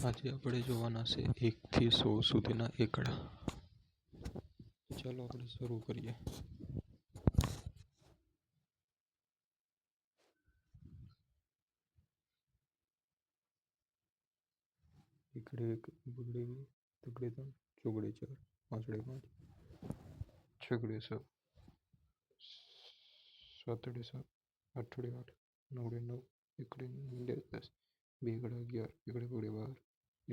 આજે આપણે જોવાના છે 1 થી 100 સુધીના એકડા. ચાલો આપણે શરૂ કરીએ. એકડે 1, બગડે 2, તગડે 3, ચોગડે 4, પાંચડે 5, છગડે 7, સાતડે 7, આઠડે 8, નવડે 9, એકડે 10, બેગડે 11, એકડે બગડે 12,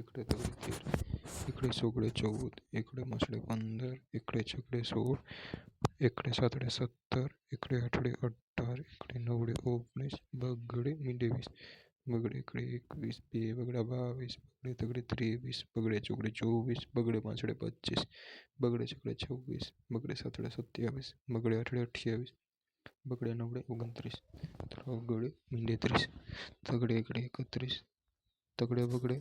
એકડે તગડે 13, એકડે ચોગડે 14, એકડે પાંચડે 15, એકડે છગડે 16, એકડે સાતડે 17, એકડે આઠડે 18, એકડે નવડે 19, બગડે મીંડે 20, બગડે એકડે 21, બે બગડા 22, બગડે તગડે 23, બગડે ચોગડે 24, બગડે પાંચડે 25, બગડે છગડે 26, બગડે સાતડે 27, બગડે આઠડે 28, બગડે નવડે 29, તગડે મીંડે 30, તગડે એકડે 31, તગડે બગડે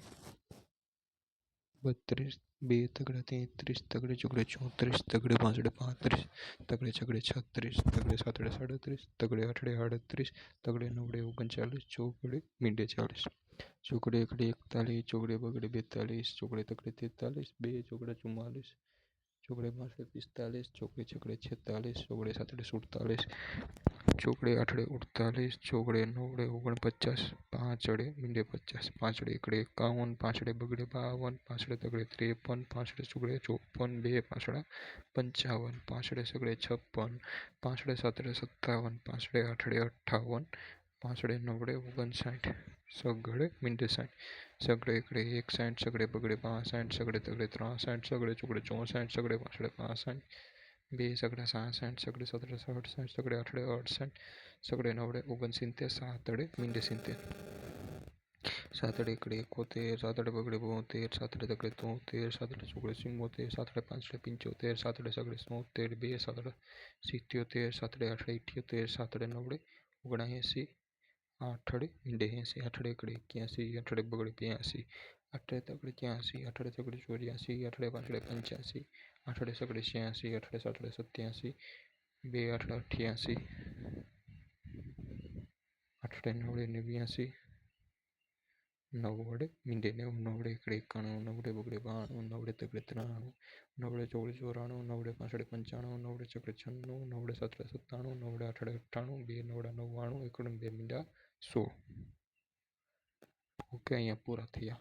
32, બે તગડા 33, તગડે ચોગડે 34, તગડે પાંચડે 35, તગડે છગડે 36, તગડે સાતડે 37, તગડે આઠડે 38, તગડે નવડે 39, ચોગડે મીંડે 40, ચોગડે એકડે 41, ચોગડે બગડે 42, ચોગડે તગડે 43, બે ચોગડે 44, ચોગડે પાંચડે 45, ચોગડે છગડે 46, ચોગડે સાતડે 47, ચોગડે આઠડે 48, ચોગડે નવડે 49, પાંચડે મીંડે 50, પાંચડે એકડે 51, પાંચડે બગડે 52, પાંચડે તગડે 53, પાંચડે ચોગડે 54, બે પાંચડા 55, પાંચડે સગડે 56, પાંચડે સાતડે 57, પાંચડે આઠડે 58, પાંચડે નવડે 59, સગડે મીંડે 60, સગડે એકડે 61, સગડે બગડે 65, સગડે તગડે 63, સગડે ચોગડે 64, સગડે પાંચડે 65, બે સગડા 67, સગડે સાતડે 67, સગડે આઠડે 68, સગડે નવડે 69, સાતડે મીંડે 70, સાતડે એકડે 71, સાતડે બગડે 72, સાતડે તગડે 73, સાતડે ચોગડે 74, સાતડે પાંચડે 75, સાતડે સગડે 76, બે સાતડા 77, સાતડે આઠડે 78, સાતડે નવડે 79, આઠડે મીંડે 80, આઠડે એકડે 81, આઠડે બગડે 82, આઠડે તગડે 83, આઠડે ચોગડે 84, આઠડે પાંચડે 85, આઠડે સગડે 86, આઠડે સાતડે 87, બે આઠડા 88, આઠડે નવડે 89, નવડે મીંડે 90, નવડે એકડે 91, નવડે બગડે 92, નવડે તગડે 93, નવડે ચોગડે 94, નવડે પાંચડે 95, નવડે છગડે 96, નવડે સાતડે 97, નવડે આઠડે 98, બે નવડા 99, એકડે બે મીંડા 100. ઓકે, અહીંયા પૂરા થયા.